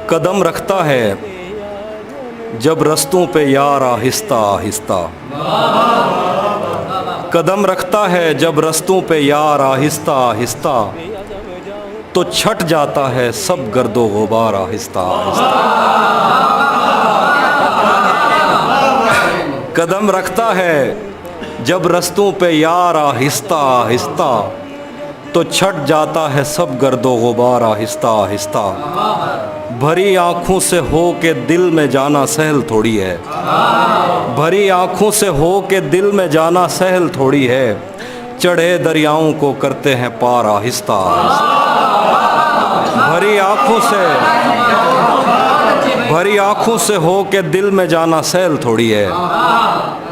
قدم رکھتا ہے جب رستوں پہ یار آہستہ آہستہ، قدم رکھتا ہے جب رستوں پہ یار آہستہ آہستہ، تو چھٹ جاتا ہے سب گرد و غبار آہستہ آہستہ۔ قدم رکھتا ہے جب رستوں پہ یار آہستہ آہستہ، تو چھٹ جاتا ہے سب گرد و غبار آہستہ آہستہ۔ بھری آنکھوں سے ہو کے دل میں جانا سہل تھوڑی ہے، بھری آنکھوں سے ہو کے دل میں جانا سہل تھوڑی ہے، چڑھے دریاؤں کو کرتے ہیں پار آہستہ آہستہ۔ بھری آنکھوں سے ہو کے دل میں جانا سہل تھوڑی ہے،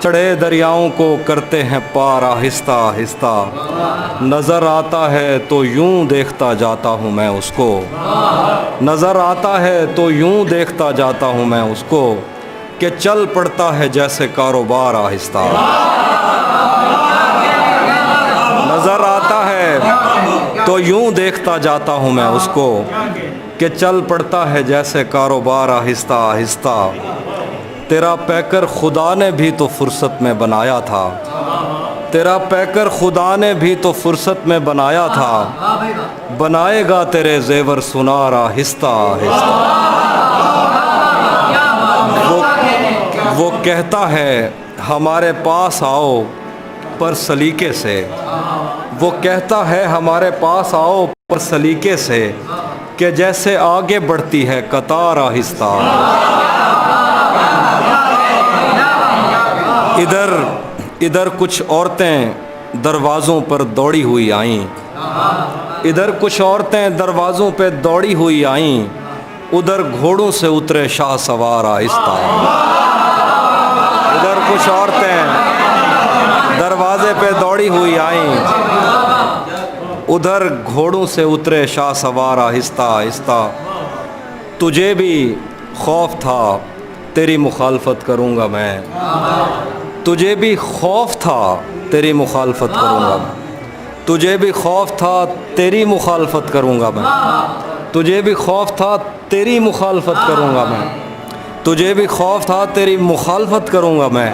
چڑھے دریاؤں کو کرتے ہیں پار آہستہ آہستہ۔ نظر آتا ہے تو یوں دیکھتا جاتا ہوں میں اس کو، نظر آتا ہے تو یوں دیکھتا جاتا ہوں میں اس کو، کہ چل پڑتا ہے جیسے کاروبار آہستہ۔ نظر آتا ہے تو یوں دیکھتا جاتا ہوں میں اس کو، کہ چل پڑتا ہے جیسے کاروبار آہستہ آہستہ۔ تیرا پیکر خدا نے بھی تو فرصت میں بنایا تھا، تیرا پیکر خدا نے بھی تو فرصت میں بنایا تھا، بنائے گا تیرے زیور سنار آہستہ آہستہ۔ وہ کہتا ہے ہمارے پاس آؤ پر سلیقے سے، وہ کہتا ہے ہمارے پاس آؤ پر سلیقے سے، کہ جیسے آگے بڑھتی ہے قطار آہستہ۔ ادھر کچھ عورتیں دروازوں پر دوڑی ہوئی آئیں، ادھر کچھ عورتیں دروازوں پہ دوڑی ہوئی آئیں، ادھر گھوڑوں سے اترے شاہ سوار آہستہ۔ ادھر کچھ عورتیں دروازے پہ دوڑی ہوئی آئیں، ادھر گھوڑوں سے اترے شاہ سوار آہستہ آہستہ۔ تجھے بھی خوف تھا تیری مخالفت کروں گا میں، تجھے بھی خوف تھا تیری مخالفت کروں گا، تجھے بھی خوف تھا تیری مخالفت کروں گا میں، تجھے بھی خوف تھا تیری مخالفت کروں گا میں، تجھے بھی خوف تھا تیری مخالفت کروں گا میں،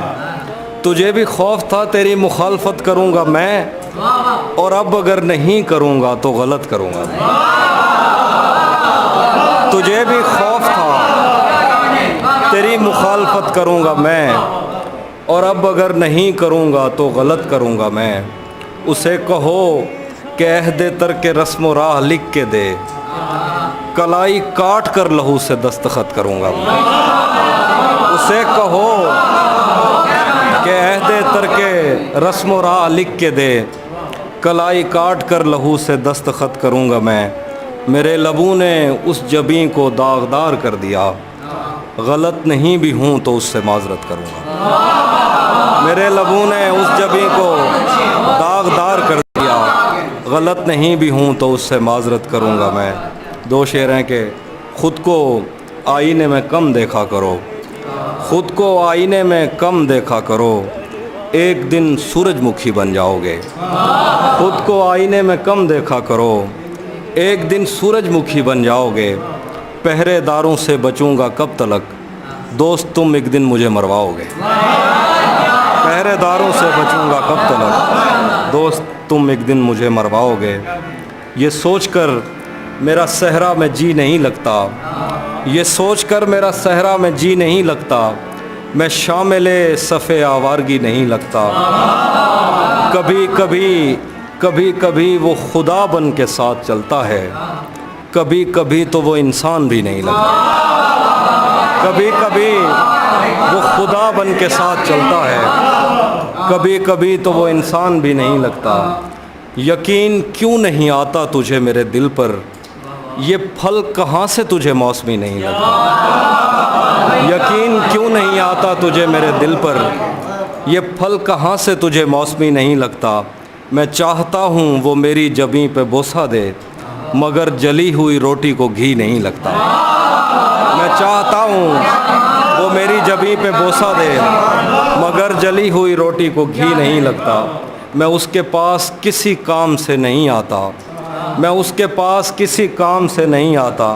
تجھے بھی خوف تھا تیری مخالفت کروں گا میں، اور اب اگر نہیں کروں گا تو غلط کروں گا میں۔ تجھے بھی خوف تھا تیری مخالفت کروں گا میں، اور اب اگر نہیں کروں گا تو غلط کروں گا میں۔ اسے کہو کہ عہد ترک رسم و راہ لکھ کے دے، کلائی کاٹ کر لہو سے دستخط کروں گا میں۔ اسے کہو کہ عہد ترک رسم و راہ لکھ کے دے، کلائی کاٹ کر لہو سے دستخط کروں گا میں۔ میرے لبوں نے اس جبیں کو داغدار کر دیا، غلط نہیں بھی ہوں تو اس سے معذرت کروں گا۔ میرے لبوں نے اس جبیں کو داغدار کر دیا، غلط نہیں بھی ہوں تو اس سے معذرت کروں گا میں۔ دو شعر ہیں کہ خود کو آئینے میں کم دیکھا کرو، خود کو آئینے میں کم دیکھا کرو، ایک دن سورج مکھی بن جاؤ گے۔ خود کو آئینے میں کم دیکھا کرو، ایک دن سورج مکھی بن جاؤ گے۔ پہرے داروں سے بچوں گا کب تلک، دوست تم ایک دن مجھے مرواؤ گے۔ پہرے داروں سے بچوں گا کب تلک، دوست تم ایک دن مجھے مرواؤ گے۔ یہ سوچ کر میرا صحرا میں جی نہیں لگتا، یہ سوچ کر میرا صحرا میں جی نہیں لگتا، میں شامل صف آوارگی نہیں لگتا۔ کبھی کبھی کبھی کبھی وہ خدا بن کے ساتھ چلتا ہے، کبھی کبھی تو وہ انسان بھی نہیں لگتا۔ کبھی کبھی وہ خدا بن کے ساتھ چلتا ہے، کبھی کبھی تو وہ انسان بھی نہیں لگتا۔ یقین کیوں نہیں آتا تجھے میرے دل پر، یہ پھل کہاں سے تجھے موسمی نہیں لگتا۔ یقین کیوں نہیں آتا تجھے میرے دل پر، یہ پھل کہاں سے تجھے موسمی نہیں لگتا۔ میں چاہتا ہوں وہ میری جبیں پہ بوسہ دے، مگر جلی ہوئی روٹی کو گھی نہیں لگتا۔ میں چاہتا ہوں وہ میری جبیں پہ بوسہ دے، مگر جلی ہوئی روٹی کو گھی نہیں لگتا۔ میں اس کے پاس کسی کام سے نہیں آتا، میں اس کے پاس کسی کام سے نہیں آتا،